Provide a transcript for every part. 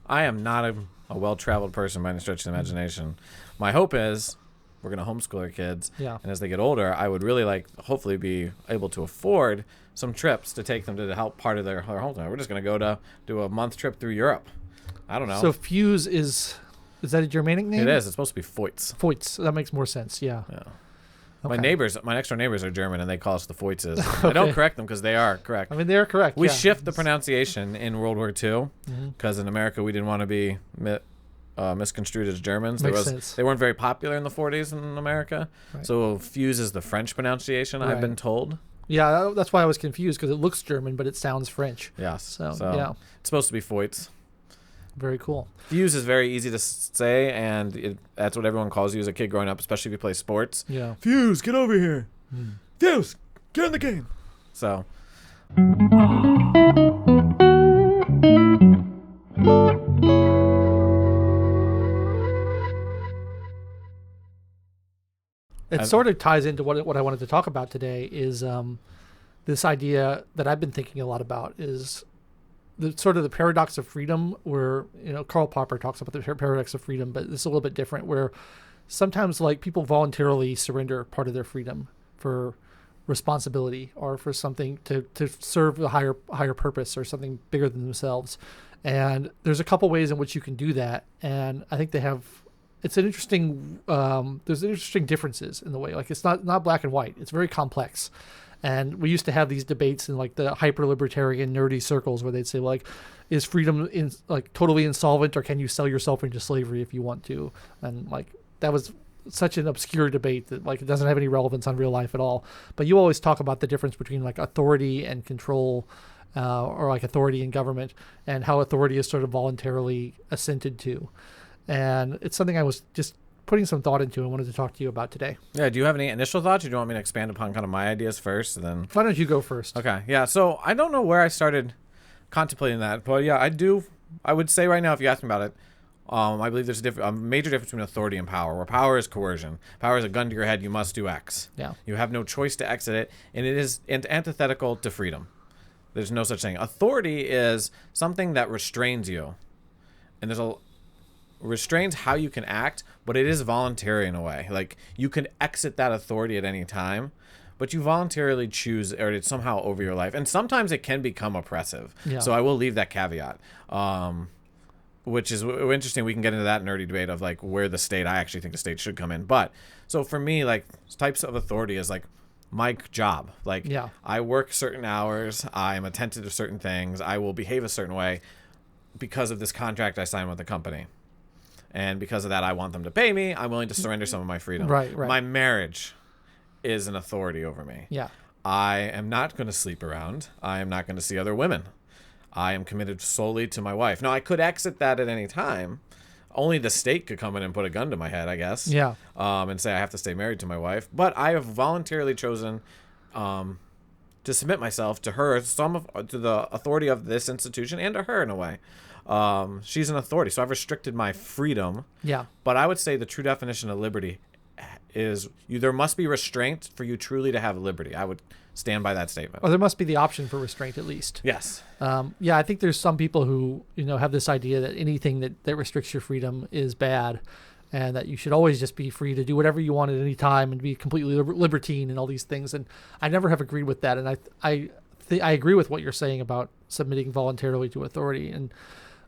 I am not a well-traveled person by any stretch of the imagination. My hope is we're going to homeschool our kids. Yeah. And as they get older, I would really hopefully be able to afford some trips to take them to help part of their home. We're just going to go to do a month trip through Europe. I don't know. So Feuz is that a Germanic name? It is. It's supposed to be Feuz. Feuz. That makes more sense. Yeah. Okay. My next door neighbors are German, and they call us the Feuzes. Okay. I don't correct them because they are correct. I mean, they are correct. We shift the pronunciation in World War II because in America we didn't want to be misconstrued as Germans. Makes sense. They weren't very popular in the 40s in America. Right. So Feuz is the French pronunciation, I've been told. Yeah, that's why I was confused because it looks German, but it sounds French. Yes. So yeah. It's supposed to be Feuz. Very cool. Feuz is very easy to say, and that's what everyone calls you as a kid growing up, especially if you play sports. Yeah. Feuz, get over here. Feuz, get in the game. So. It sort of ties into what I wanted to talk about today is this idea that I've been thinking a lot about is the sort of the paradox of freedom, where Karl Popper talks about the paradox of freedom, but it's a little bit different, where sometimes people voluntarily surrender part of their freedom for responsibility or for something to serve a higher purpose or something bigger than themselves. And there's a couple ways in which you can do that, and I think it's an interesting there's interesting differences in the way, it's not black and white. It's very complex. And we used to have these debates in the hyper libertarian nerdy circles where they'd say is freedom totally insolvent, or can you sell yourself into slavery if you want to? And that was such an obscure debate that it doesn't have any relevance on real life at all. But you always talk about the difference between authority and control, or authority and government, and how authority is sort of voluntarily assented to. And it's something I was just putting some thought into and wanted to talk to you about today. Yeah, do you have any initial thoughts, or do you want me to expand upon kind of my ideas first? And then why don't you go first? Okay, yeah. So I don't know where I started contemplating that, but yeah, I would say right now, if you ask me about it, I believe there's a major difference between authority and power, where power is coercion. Power is a gun to your head, you must do X. Yeah. You have no choice to exit it, and it is antithetical to freedom. There's no such thing. Authority is something that restrains you, and restrains how you can act, but it is voluntary in a way. You can exit that authority at any time, but you voluntarily choose, or it's somehow over your life. And sometimes it can become oppressive. Yeah. So I will leave that caveat, which is interesting. We can get into that nerdy debate of where I actually think the state should come in. But so for me, types of authority is my job. I work certain hours. I'm attentive to certain things. I will behave a certain way because of this contract I signed with the company. And because of that, I want them to pay me. I'm willing to surrender some of my freedom. Right. My marriage is an authority over me. Yeah. I am not going to sleep around. I am not going to see other women. I am committed solely to my wife. Now, I could exit that at any time. Only the state could come in and put a gun to my head, I guess. Yeah. And say I have to stay married to my wife. But I have voluntarily chosen to submit myself to her, to the authority of this institution, and to her in a way. She's an authority, so I've restricted my freedom. Yeah. But I would say the true definition of liberty is there must be restraint for you truly to have liberty. I would stand by that statement. Or there must be the option for restraint at least. Yes. I think there's some people who have this idea that anything that restricts your freedom is bad, and that you should always just be free to do whatever you want at any time and be completely libertine and all these things. And I never have agreed with that. And I agree with what you're saying about submitting voluntarily to authority. And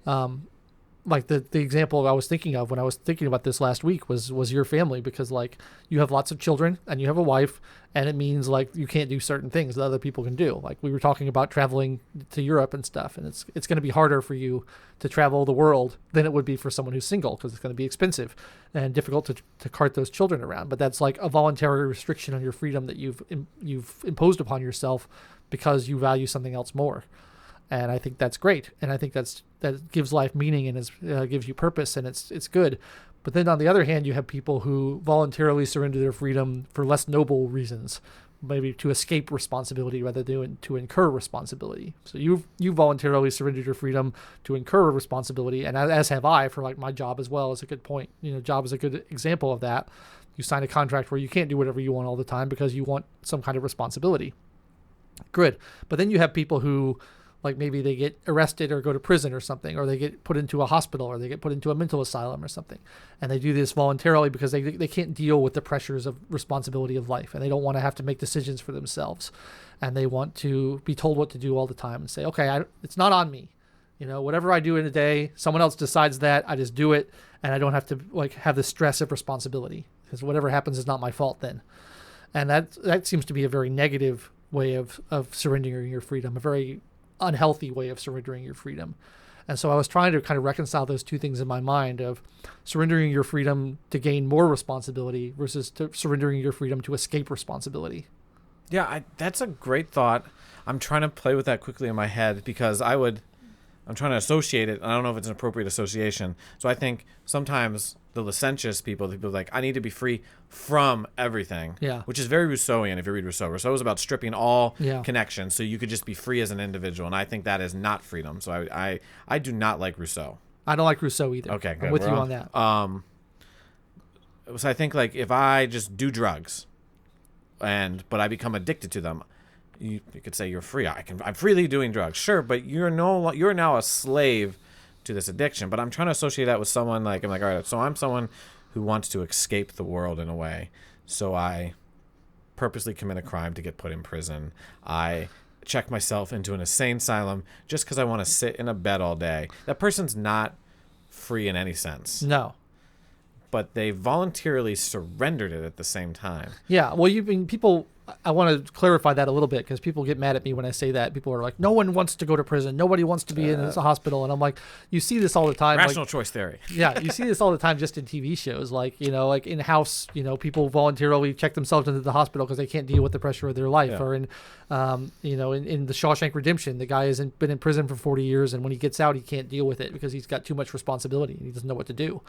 the example I was thinking of when I was thinking about this last week was your family, because you have lots of children and you have a wife, and it means you can't do certain things that other people can do. We were talking about traveling to Europe and stuff, and it's going to be harder for you to travel the world than it would be for someone who's single, because it's going to be expensive and difficult to cart those children around. But that's a voluntary restriction on your freedom that you've imposed upon yourself because you value something else more. And I think that's great, and I think that gives life meaning and gives you purpose, and it's good. But then on the other hand, you have people who voluntarily surrender their freedom for less noble reasons, maybe to escape responsibility rather than to incur responsibility. So you voluntarily surrendered your freedom to incur responsibility, and as have I for my job as well. Is a good point. Job is a good example of that. You sign a contract where you can't do whatever you want all the time because you want some kind of responsibility. Good. But then you have people who Like maybe they get arrested or go to prison or something, or they get put into a hospital, or they get put into a mental asylum or something. And they do this voluntarily because they can't deal with the pressures of responsibility of life, and they don't want to have to make decisions for themselves. And they want to be told what to do all the time and say, okay, it's not on me. Whatever I do in a day, someone else decides that. I just do it, and I don't have to like have the stress of responsibility, because whatever happens is not my fault then. And that seems to be a very negative way of surrendering your freedom, a very unhealthy way of surrendering your freedom. And so I was trying to kind of reconcile those two things in my mind, of surrendering your freedom to gain more responsibility versus surrendering your freedom to escape responsibility. Yeah, that's a great thought. I'm trying to play with that quickly in my head, because I'm trying to associate it. I don't know if it's an appropriate association. So I think sometimes the licentious people like, I need to be free from everything. Yeah. Which is very Rousseauian if you read Rousseau. Rousseau is about stripping all Yeah. connections so you could just be free as an individual. And I think that is not freedom. So I do not like Rousseau. I don't like Rousseau either. Okay, good. I'm with you on that. So I think like if I just do drugs but I become addicted to them, you could say you're free. I'm freely doing drugs, sure, but you're now a slave to this addiction. But I'm trying to associate that with someone like, I'm like, all right, so I'm someone who wants to escape the world in a way, so I purposely commit a crime to get put in prison. I check myself into an insane asylum just because I want to sit in a bed all day. That person's not free in any sense. No. But they voluntarily surrendered it at the same time. Yeah, well, people. I want to clarify that a little bit, because people get mad at me when I say that. People are like, no one wants to go to prison. Nobody wants to be in a hospital. And I'm like, you see this all the time. Rational choice theory. Yeah, you see this all the time just in TV shows. Like, like in House, people voluntarily check themselves into the hospital because they can't deal with the pressure of their life. Yeah. Or in the Shawshank Redemption, the guy has been in prison for 40 years, and when he gets out, he can't deal with it because he's got too much responsibility and he doesn't know what to do.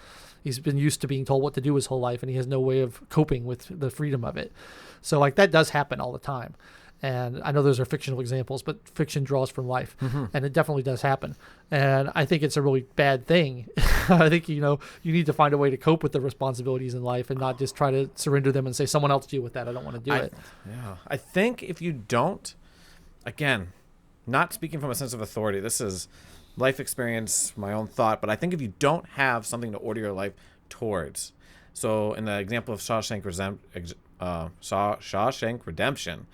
He's been used to being told what to do his whole life, and he has no way of coping with the freedom of it. So like that does happen all the time. And I know those are fictional examples, but fiction draws from life. Mm-hmm. And it definitely does happen. And I think it's a really bad thing. I think, you need to find a way to cope with the responsibilities in life and not just try to surrender them and say, someone else deal with that. I don't want to do it. Yeah. I think if you don't, again, not speaking from a sense of authority, this is life experience, my own thought, but I think if you don't have something to order your life towards. So in the example of Shawshank Redemption,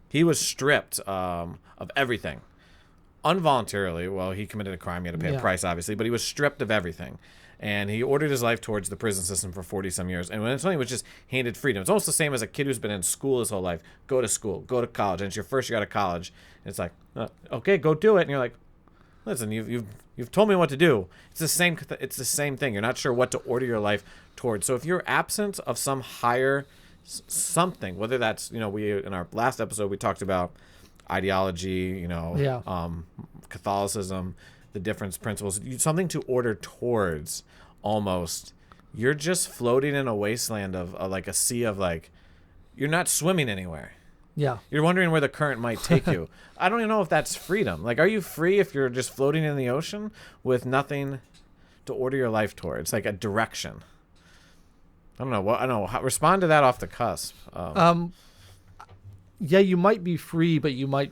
he was stripped of everything involuntarily. Well, he committed a crime. He had to pay a price, obviously, but he was stripped of everything. And he ordered his life towards the prison system for 40-some years. And when it's something was just handed freedom, it's almost the same as a kid who's been in school his whole life. Go to school, go to college. And it's your first year out of college. And it's like, okay, go do it. And you're like, listen, you've told me what to do. It's the same thing. You're not sure what to order your life towards. So if you're absent of some higher something, whether that's, we in our last episode we talked about ideology, Catholicism, the difference principles, something to order towards. Almost, you're just floating in a wasteland of like a sea of like, you're not swimming anywhere. Yeah. You're wondering where the current might take you. I don't even know if that's freedom. Like, are you free if you're just floating in the ocean with nothing to order your life towards, like a direction? I don't know. Respond to that off the cusp. Yeah, you might be free, but you might,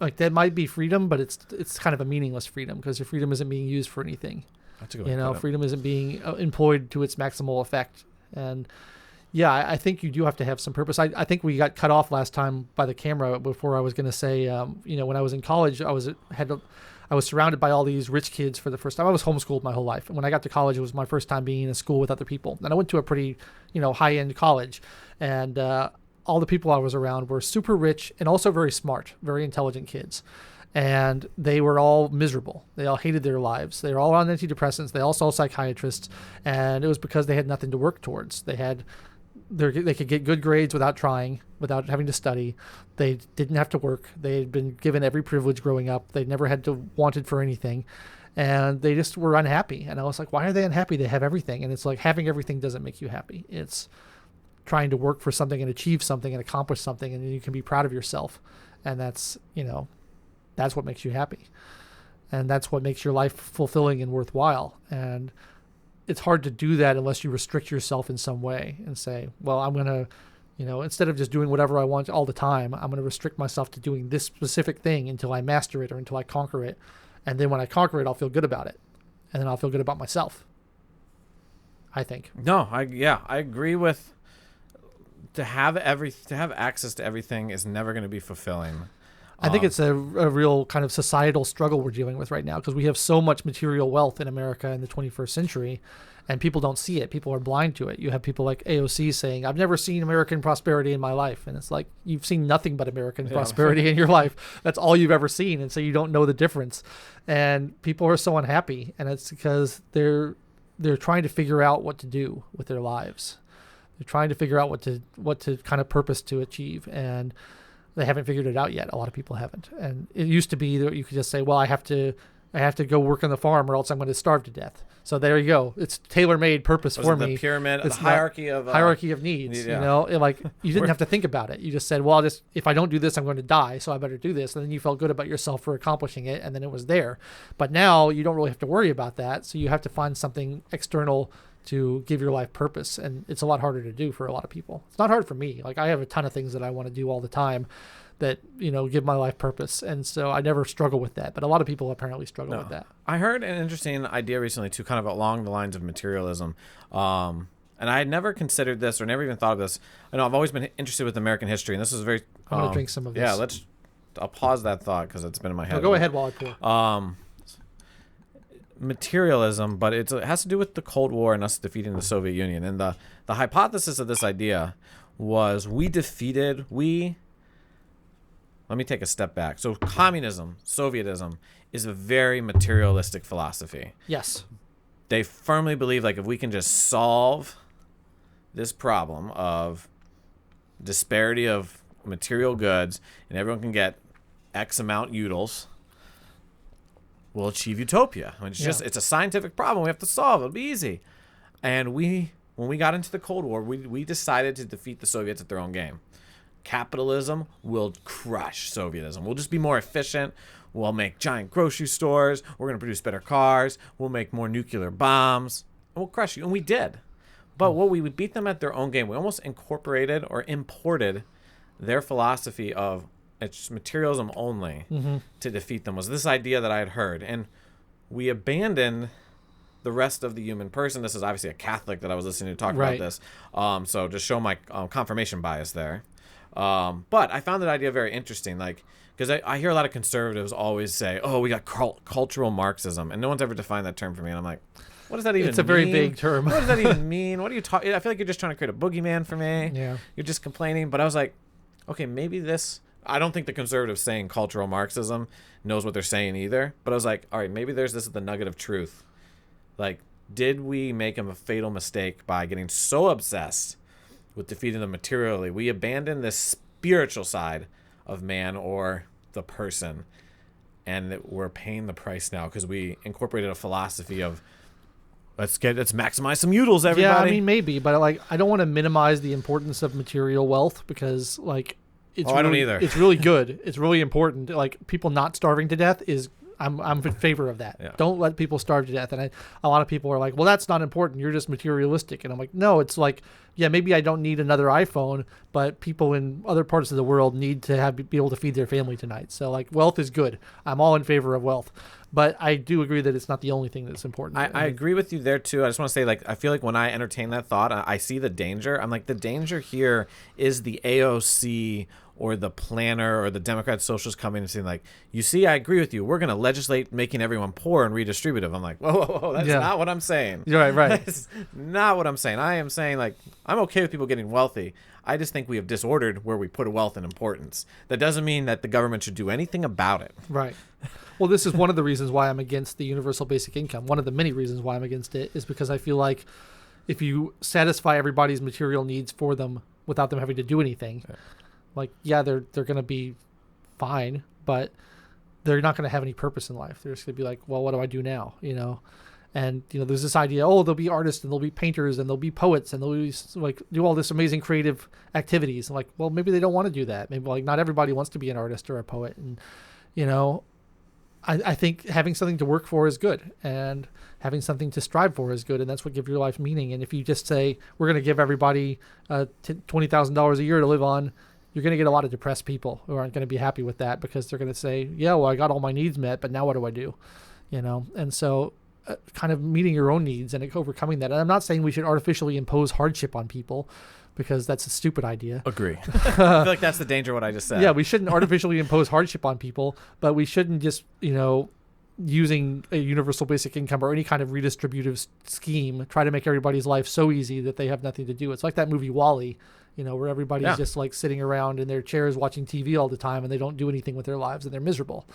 like, that might be freedom, but it's kind of a meaningless freedom because your freedom isn't being used for anything. That's a good way. Freedom isn't being employed to its maximal effect. And yeah, I think you do have to have some purpose. I think we got cut off last time by the camera before I was going to say, when I was in college, I was surrounded by all these rich kids for the first time. I was homeschooled my whole life. And when I got to college, it was my first time being in a school with other people. And I went to a pretty, high-end college. And all the people I was around were super rich and also very smart, very intelligent kids. And they were all miserable. They all hated their lives. They were all on antidepressants. They all saw psychiatrists. And it was because they had nothing to work towards. They could get good grades without trying, without having to study. They didn't have to work. They had been given every privilege growing up. They never had to wanted for anything. And they just were unhappy. And I was like, why are they unhappy? They have everything. And it's like, having everything doesn't make you happy. It's trying to work for something and achieve something and accomplish something, and then you can be proud of yourself. And that's what makes you happy. And that's what makes your life fulfilling and worthwhile. And it's hard to do that unless you restrict yourself in some way and say, well, I'm going to, Instead of just doing whatever I want all the time, I'm going to restrict myself to doing this specific thing until I master it or until I conquer it. And then when I conquer it, I'll feel good about it. And then I'll feel good about myself, I think. No, I agree with to have access to everything is never going to be fulfilling. I think it's a real kind of societal struggle we're dealing with right now because we have so much material wealth in America in the 21st century, and people don't see it. People are blind to it. You have people like AOC saying, I've never seen American prosperity in my life. And it's like, you've seen nothing but American prosperity in your life. That's all you've ever seen. And so you don't know the difference. And people are so unhappy. And it's because they're trying to figure out what to do with their lives. They're trying to figure out what to kind of purpose to achieve. And they haven't figured it out yet. A lot of people haven't. And it used to be that you could just say, well, I have to go work on the farm or else I'm going to starve to death. So there you go. It's tailor-made purpose for me. The pyramid, it's the hierarchy of needs. Yeah. Like you didn't have to think about it. You just said, well, if I don't do this, I'm going to die. So I better do this. And then you felt good about yourself for accomplishing it. And then it was there. But now you don't really have to worry about that. So you have to find something external to give your life purpose. And it's a lot harder to do for a lot of people. It's not hard for me. Like I have a ton of things that I want to do all the time that, give my life purpose. And so I never struggle with that. But a lot of people apparently struggle with that. I heard an interesting idea recently too, kind of along the lines of materialism. And I had never considered this or never even thought of this. I know I've always been interested with American history, and this is very... I'm going to drink some of this. Yeah, I'll pause that thought because it's been in my head. Go ahead while I pour. Materialism, but it has to do with the Cold War and us defeating the Soviet Union. And the hypothesis of this idea was let me take a step back. So communism, Sovietism, is a very materialistic philosophy. Yes. They firmly believe, like, if we can just solve this problem of disparity of material goods and everyone can get X amount utils, we'll achieve utopia. I mean, it's a scientific problem we have to solve. It'll be easy. And when we got into the Cold War, we decided to defeat the Soviets at their own game. Capitalism will crush Sovietism. We'll just be more efficient. We'll make giant grocery stores. We're going to produce better cars. We'll make more nuclear bombs. And we'll crush you. And we did. But we would beat them at their own game. We almost incorporated or imported their philosophy of it's materialism only to defeat them. Was this idea that I had heard. And we abandoned the rest of the human person. This is obviously a Catholic that I was listening to talk about this. So just show my confirmation bias there. But I found that idea very interesting, like, because I hear a lot of conservatives always say, oh, we got cultural Marxism, and no one's ever defined that term for me. And I'm like, what does that even mean? It's a very big term. What does that even mean? What are you talking? I feel like you're just trying to create a boogeyman for me. Yeah. You're just complaining. But I was like, okay, maybe I don't think the conservatives saying cultural Marxism knows what they're saying either. But I was like, all right, maybe this is the nugget of truth. Like, did we make a fatal mistake by getting so obsessed with defeating them materially? We abandoned the spiritual side of man or the person, and we're paying the price now because we incorporated a philosophy of let's maximize some utils, everybody. Yeah, I mean, maybe, but like I don't want to minimize the importance of material wealth because like I don't either. It's really good. It's really important. Like people not starving to death is I'm in favor of that. Yeah. Don't let people starve to death. And a lot of people are like, well, that's not important. You're just materialistic. And I'm like, no, it's like, yeah, maybe I don't need another iPhone, but people in other parts of the world need to be able to feed their family tonight. So like wealth is good. I'm all in favor of wealth. But I do agree that it's not the only thing that's important. I agree with you there too. I just want to say, like, I feel like when I entertain that thought, I see the danger. I'm like, the danger here is the AOC or the planner or the Democrat socialists coming and saying, like, you see, I agree with you. We're going to legislate making everyone poor and redistributive. I'm like, whoa, that's not what I'm saying. You're right. That's not what I'm saying. I am saying, like, I'm okay with people getting wealthy. I just think we have disordered where we put wealth in importance. That doesn't mean that the government should do anything about it. Right. Well, this is one of the reasons why I'm against the universal basic income. One of the many reasons why I'm against it is because I feel like if you satisfy everybody's material needs for them without them having to do anything, like, yeah, they're going to be fine, but they're not going to have any purpose in life. They're just going to be like, well, what do I do now? And, there's this idea, there'll be artists and there'll be painters and there'll be poets and they'll be, like, do all this amazing creative activities. And like, well, maybe they don't want to do that. Maybe, like, not everybody wants to be an artist or a poet. And, I think having something to work for is good, and having something to strive for is good, and that's what gives your life meaning. And if you just say, we're going to give everybody $20,000 a year to live on, you're going to get a lot of depressed people who aren't going to be happy with that, because they're going to say, yeah, well, I got all my needs met, but now what do I do? And so kind of meeting your own needs and overcoming that. And I'm not saying we should artificially impose hardship on people, because that's a stupid idea. Agree. I feel like that's the danger of what I just said. Yeah, we shouldn't artificially impose hardship on people, but we shouldn't just, using a universal basic income or any kind of redistributive scheme, try to make everybody's life so easy that they have nothing to do. It's like that movie WALL-E, where everybody's just like sitting around in their chairs watching TV all the time, and they don't do anything with their lives, and they're miserable.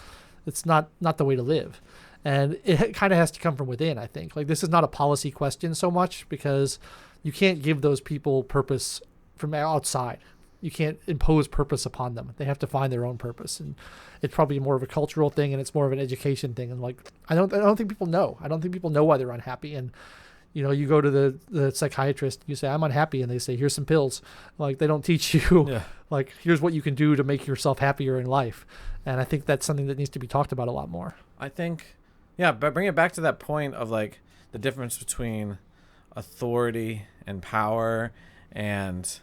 It's not the way to live. And it kind of has to come from within, I think. Like, this is not a policy question so much, because you can't give those people purpose from outside. You can't impose purpose upon them. They have to find their own purpose. And it's probably more of a cultural thing, and it's more of an education thing. And like, I don't think people know. I don't think people know why they're unhappy. And, you go to the psychiatrist, you say, I'm unhappy. And they say, here's some pills. Like, they don't teach you, like, here's what you can do to make yourself happier in life. And I think that's something that needs to be talked about a lot more. I think, but bring it back to that point of like the difference between authority and power and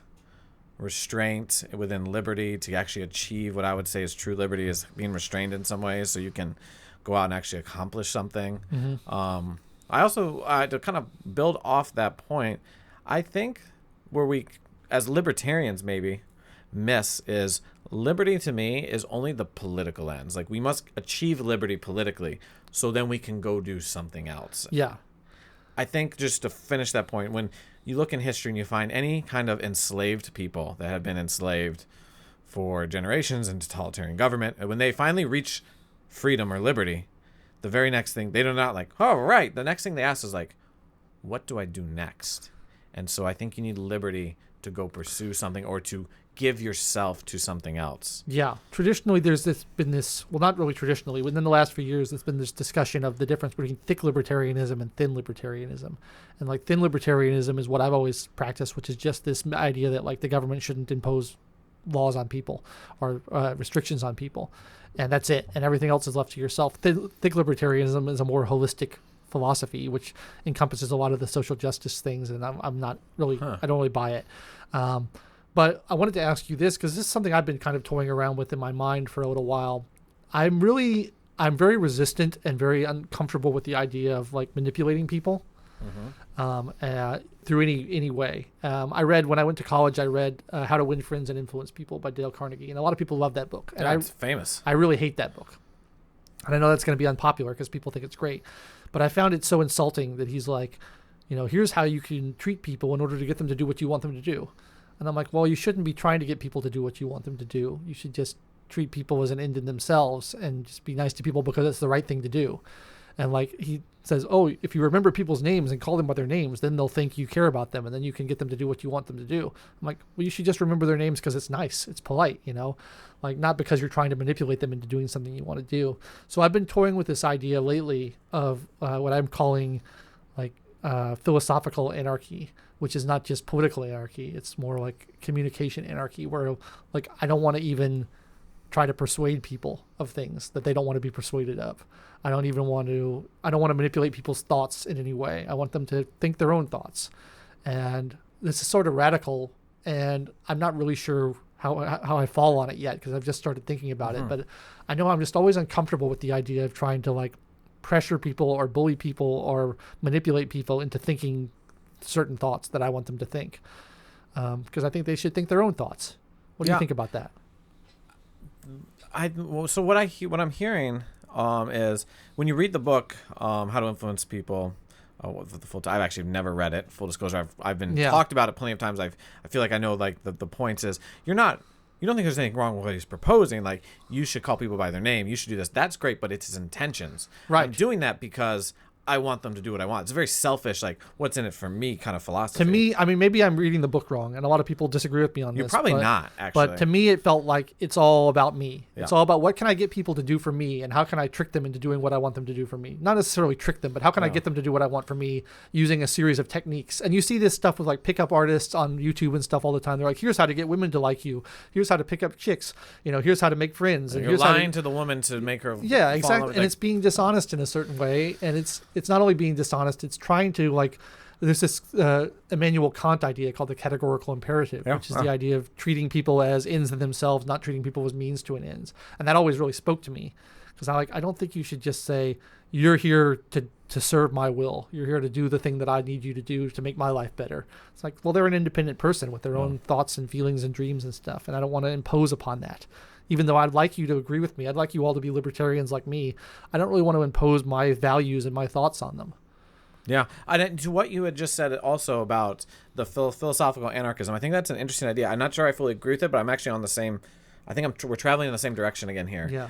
restraint within liberty. To actually achieve what I would say is true liberty is being restrained in some ways, so you can go out and actually accomplish something. Mm-hmm. I also, to kind of build off that point, I think where we, as libertarians, maybe miss is liberty to me is only the political ends. Like, we must achieve liberty politically, so then we can go do something else. Yeah. I think, just to finish that point, when you look in history and you find any kind of enslaved people that have been enslaved for generations in totalitarian government, and when they finally reach freedom or liberty, the very next thing, they're not like, oh, right. The next thing they ask is like, what do I do next? And so I think you need liberty to go pursue something, or to give yourself to something else. Yeah. Traditionally, been this, well, not really traditionally, within the last few years, there's been this discussion of the difference between thick libertarianism and thin libertarianism. And like, thin libertarianism is what I've always practiced, which is just this idea that like the government shouldn't impose laws on people or restrictions on people. And that's it. And everything else is left to yourself. Thick libertarianism is a more holistic philosophy, which encompasses a lot of the social justice things. And I'm not really, I don't really buy it. But I wanted to ask you this, because this is something I've been kind of toying around with in my mind for a little while. I'm very resistant and very uncomfortable with the idea of like manipulating people through any way. When I went to college, I read How to Win Friends and Influence People by Dale Carnegie, and a lot of people love that book. And it's famous. I really hate that book. And I know that's going to be unpopular because people think it's great, but I found it so insulting that he's like, here's how you can treat people in order to get them to do what you want them to do. And I'm like, well, you shouldn't be trying to get people to do what you want them to do. You should just treat people as an end in themselves and just be nice to people because it's the right thing to do. And like, he says, oh, if you remember people's names and call them by their names, then they'll think you care about them, and then you can get them to do what you want them to do. I'm like, well, you should just remember their names because it's nice. It's polite, like, not because you're trying to manipulate them into doing something you want to do. So I've been toying with this idea lately of what I'm calling like philosophical anarchy, which is not just political anarchy. It's more like communication anarchy, where like, I don't want to even try to persuade people of things that they don't want to be persuaded of. I don't want to manipulate people's thoughts in any way. I want them to think their own thoughts. And this is sort of radical, and I'm not really sure how I fall on it yet, because I've just started thinking about it. But I know I'm just always uncomfortable with the idea of trying to like pressure people or bully people or manipulate people into thinking certain thoughts that I want them to think. Because I think they should think their own thoughts. What do you think about that? So what I'm hearing is, when you read the book How to Influence People, I've actually never read it. Full disclosure, I've been talked about it plenty of times. I feel like I know like the points is, you don't think there's anything wrong with what he's proposing. Like, you should call people by their name. You should do this. That's great, but it's his intentions. Right. I'm doing that because I want them to do what I want. It's a very selfish, like, what's in it for me kind of philosophy. To me, I mean, maybe I'm reading the book wrong, and a lot of people disagree with me on You're this. probably not, actually. But to me, it felt like it's all about me. Yeah. It's all about what can I get people to do for me, and how can I trick them into doing what I want them to do for me. Not necessarily trick them, but how can I get them to do what I want for me using a series of techniques. And you see this stuff with like pickup artists on YouTube and stuff all the time. They're like, here's how to get women to like you. Here's how to pick up chicks. Here's how to make friends. And you're here's lying to the woman to make her Yeah, fall exactly. in love with, And it's being dishonest in a certain way. And it's not only being dishonest, it's trying to like, there's this Immanuel Kant idea called the categorical imperative, which is the idea of treating people as ends in themselves, not treating people as means to an ends. And that always really spoke to me, because I don't think you should just say, you're here to serve my will. You're here to do the thing that I need you to do to make my life better. It's like, well, they're an independent person with their own thoughts and feelings and dreams and stuff. And I don't want to impose upon that. Even though I'd like you to agree with me, I'd like you all to be libertarians like me, I don't really want to impose my values and my thoughts on them. Yeah. To what you had just said also about the philosophical anarchism, I think that's an interesting idea. I'm not sure I fully agree with it, but I'm actually on the same, I think we're traveling in the same direction again here. Yeah.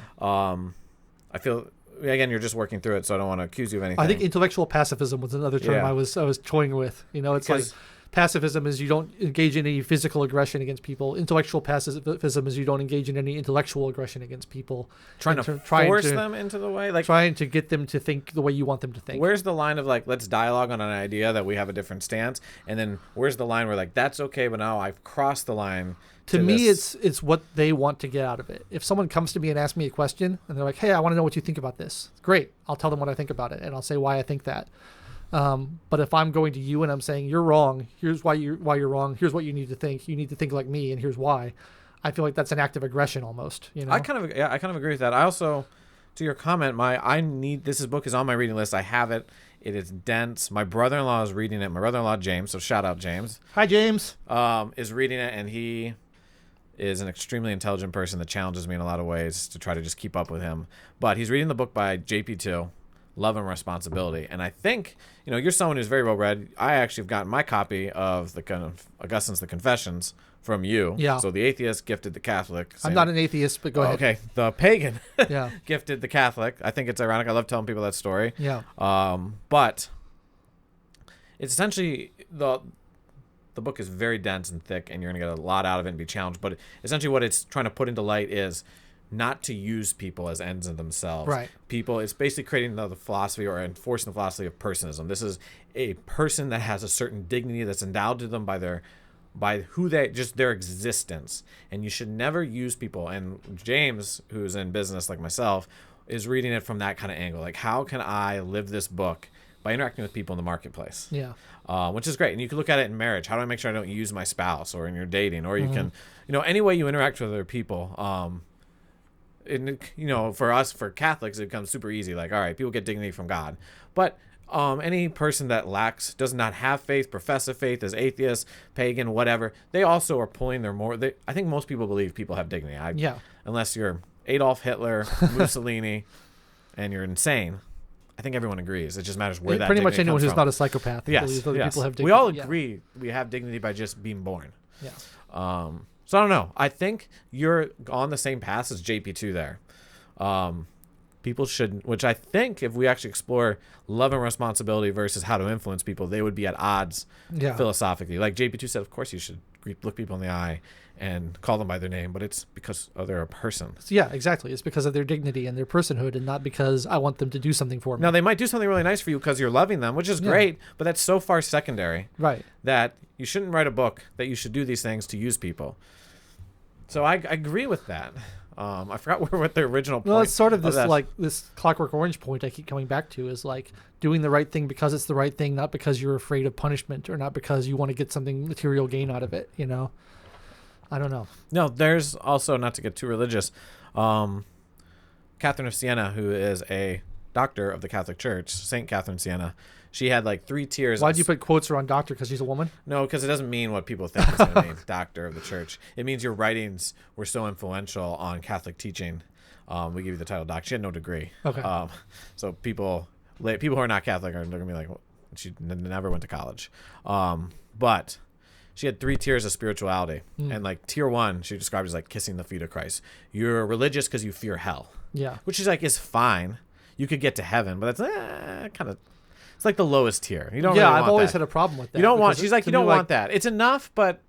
I feel, again, you're just working through it, so I don't want to accuse you of anything. I think intellectual pacifism was another term I was toying with. It's Because- like pacifism is you don't engage in any physical aggression against people. Intellectual pacifism is you don't engage in any intellectual aggression against people. Trying to force them into the way, like trying to get them to think the way you want them to think. Where's the line of like, let's dialogue on an idea that we have a different stance, and then where's the line where like that's okay, but now I've crossed the line. To me, it's what they want to get out of it. If someone comes to me and asks me a question, and they're like, "Hey, I want to know what you think about this," great. I'll tell them what I think about it, and I'll say why I think that. But if I'm going to you and I'm saying you're wrong, here's why you're wrong, here's what you need to think. You need to think like me, and here's why. I feel like that's an act of aggression almost. I kind of agree with that. I also, to your comment, this book is on my reading list. I have it. It is dense. My brother-in-law is reading it. My brother-in-law James, so shout out James. Hi James. Is reading it, and he is an extremely intelligent person that challenges me in a lot of ways to try to just keep up with him. But he's reading the book by JP2. Love and Responsibility. And I think, you're someone who's very well read. I actually have gotten my copy of Augustine's The Confessions from you. Yeah. So the atheist gifted the Catholic. I'm not an atheist, but go ahead. Okay. The pagan Yeah. gifted the Catholic. I think it's ironic. I love telling people that story. Yeah. But it's essentially the book is very dense and thick, and you're going to get a lot out of it and be challenged. But essentially what it's trying to put into light is not to use people as ends in themselves. Right. It's basically creating the philosophy or enforcing the philosophy of personism. This is a person that has a certain dignity that's endowed to them by their existence. And you should never use people. And James, who's in business like myself, is reading it from that kind of angle. Like, how can I live this book by interacting with people in the marketplace? Yeah. Which is great. And you can look at it in marriage. How do I make sure I don't use my spouse, or in your dating, or you can, any way you interact with other people. For us, for Catholics, it becomes super easy. Like, all right, people get dignity from God. But any person that does not have faith, profess a faith, is atheist, pagan, whatever, they also are pulling I think most people believe people have dignity. Unless you're Adolf Hitler, Mussolini, and you're insane. I think everyone agrees. It just matters where that pretty much dignity anyone comes who's from. not a psychopath believes other people have dignity. We all agree we have dignity by just being born. Yeah. So I don't know. I think you're on the same path as JP2 there. People should, which I think if we actually explore love and responsibility versus how to influence people, they would be at odds philosophically. Like JP2 said, of course you should look people in the eye and call them by their name, but it's because they're a person. Yeah, exactly. It's because of their dignity and their personhood, and not because I want them to do something for me. Now, they might do something really nice for you because you're loving them, which is great, but that's so far secondary. Right. That you shouldn't write a book that you should do these things to use people. So I agree with that. I forgot what the original point. Well, it's sort of this that. this Clockwork Orange point I keep coming back to is like doing the right thing because it's the right thing, not because you're afraid of punishment or not because you want to get something material gain out of it. I don't know. No, there's also, not to get too religious, Catherine of Siena, who is a doctor of the Catholic Church, Saint Catherine of Siena. She had like 3 tiers. Why'd you put quotes around doctor? Because she's a woman? No, because it doesn't mean what people think it's going to mean, doctor of the church. It means your writings were so influential on Catholic teaching. We give you the title doc. She had no degree. Okay. So people who are not Catholic are going to be like, well, she never went to college. But she had 3 tiers of spirituality. And like tier 1, she described as like kissing the feet of Christ. You're religious because you fear hell. Yeah. Which is fine. You could get to heaven, but that's kind of It's like the lowest tier. You don't. Yeah, really I've want always that. had a problem with that. You don't want. because She's like, to you me, don't want that. It's enough, but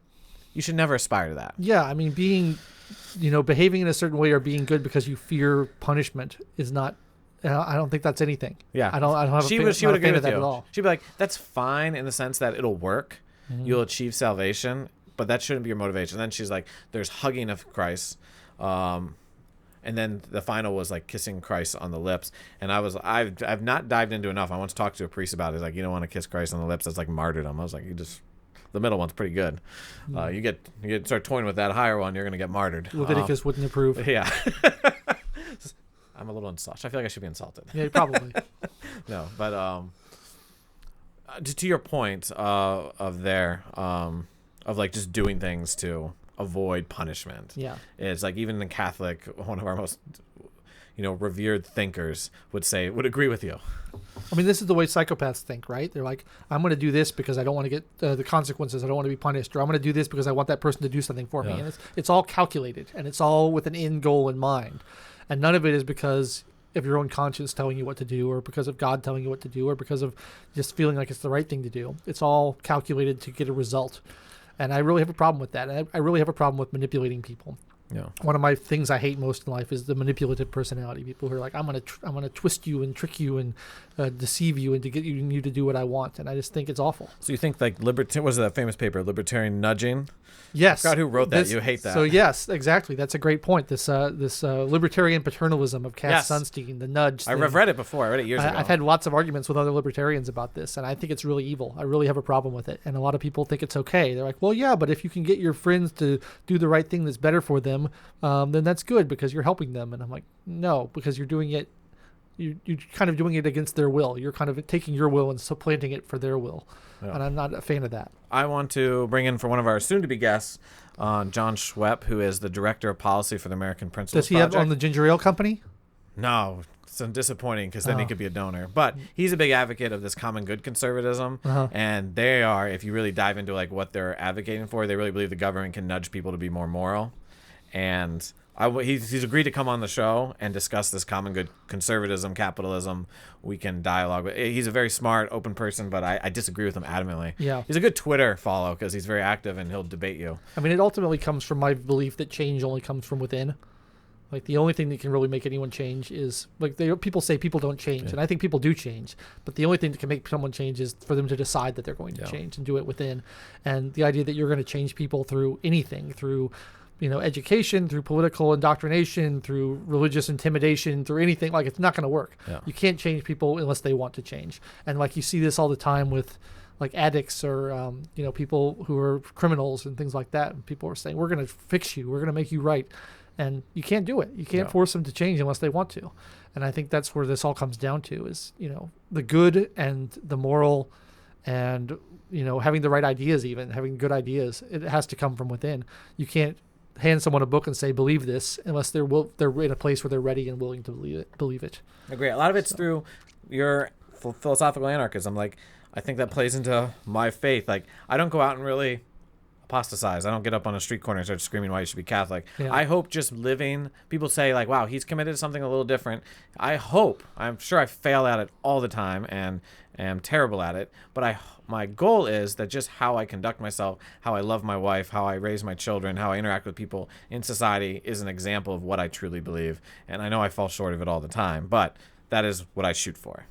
you should never aspire to that. Yeah, I mean, being, behaving in a certain way or being good because you fear punishment is not. I don't think that's anything. Yeah, I don't have. She a would agree with that you. at all. She'd be like, that's fine in the sense that it'll work. Mm-hmm. You'll achieve salvation, but that shouldn't be your motivation. Then she's like, there's hugging of Christ. And then the final was like kissing Christ on the lips. And I've not dived into enough. I once talked to a priest about it. He's like, you don't want to kiss Christ on the lips. That's like martyrdom. I was like, the middle one's pretty good. You start toying with that higher one, you're going to get martyred. Leviticus wouldn't approve. Yeah. I'm a little insulted. I feel like I should be insulted. Yeah, probably. No, but to your point of like just doing things to avoid punishment. Yeah. It's like even the Catholic, one of our most revered thinkers would agree with you. I mean, this is the way psychopaths think, right? They're like, I'm going to do this because I don't want to get the consequences. I don't want to be punished. Or I'm going to do this because I want that person to do something for me. And it's all calculated, and it's all with an end goal in mind. And none of it is because of your own conscience telling you what to do, or because of God telling you what to do, or because of just feeling like it's the right thing to do. It's all calculated to get a result. And I really have a problem with that. And I really have a problem with manipulating people. Yeah. One of my things I hate most in life is the manipulative personality. People who are like, I'm gonna twist you and trick you and deceive you and to get you to do what I want. And I just think it's awful. So you think like was that famous paper, Libertarian nudging? Yes. God, who wrote that? You hate that. So yes, exactly. That's a great point. This libertarian paternalism of Cass Sunstein, the nudge. I've read it before. I read it years ago. I've had lots of arguments with other libertarians about this, and I think it's really evil. I really have a problem with it. And a lot of people think it's okay. They're like, well, yeah, but if you can get your friends to do the right thing that's better for them, then that's good because you're helping them. And I'm like, no, because you're doing it. You're kind of doing it against their will. You're kind of taking your will and supplanting it for their will. Yeah. And I'm not a fan of that. I want to bring in for one of our soon-to-be guests, John Schwepp, who is the Director of Policy for the American Principles Project. Does he have on the ginger ale company? No. It's disappointing because then he could be a donor. But he's a big advocate of this common good conservatism. And they are, if you really dive into like what they're advocating for, they really believe the government can nudge people to be more moral. And he's agreed to come on the show and discuss this common good conservatism, capitalism. We can dialogue. He's a very smart, open person, but I disagree with him adamantly. Yeah. He's a good Twitter follow because he's very active and he'll debate you. I mean, it ultimately comes from my belief that change only comes from within. Like the only thing that can really make anyone change is like people say people don't change, and I think people do change. But the only thing that can make someone change is for them to decide that they're going to change and do it within. And the idea that you're going to change people through anything, through education, through political indoctrination, through religious intimidation, through anything, like it's not going to work. Yeah. You can't change people unless they want to change. And like you see this all the time with like addicts or people who are criminals and things like that. And people are saying, we're going to fix you. We're going to make you right. And you can't do it. You can't force them to change unless they want to. And I think that's where this all comes down to is, the good and the moral and, having the right ideas, even having good ideas. It has to come from within. You can't hand someone a book and say, believe this, unless they're in a place where they're ready and willing to believe it. I agree. A lot of it's through your philosophical anarchism. Like, I think that plays into my faith. Like, I don't go out and really apostatize. I don't get up on a street corner and start screaming why you should be Catholic. Yeah. I hope just living, people say like, wow, he's committed to something a little different. I'm sure I fail at it all the time and am terrible at it, but my goal is that just how I conduct myself, how I love my wife, how I raise my children, how I interact with people in society is an example of what I truly believe. And I know I fall short of it all the time, but that is what I shoot for.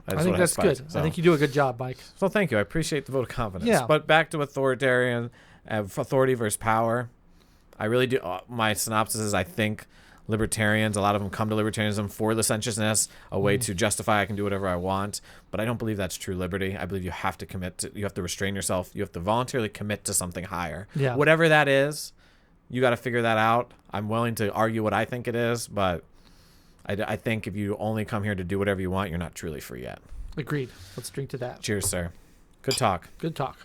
I think that's good. So, I think you do a good job, Mike. So thank you. I appreciate the vote of confidence. Yeah. But back to authoritarian, authority versus power. I really do. My synopsis is I think libertarians, a lot of them come to libertarianism for licentiousness, a way to justify I can do whatever I want. But I don't believe that's true liberty. I believe you have to you have to restrain yourself. You have to voluntarily commit to something higher. Yeah. Whatever that is, you got to figure that out. I'm willing to argue what I think it is, but I think if you only come here to do whatever you want, you're not truly free yet. Agreed. Let's drink to that. Cheers, sir. Good talk. Good talk.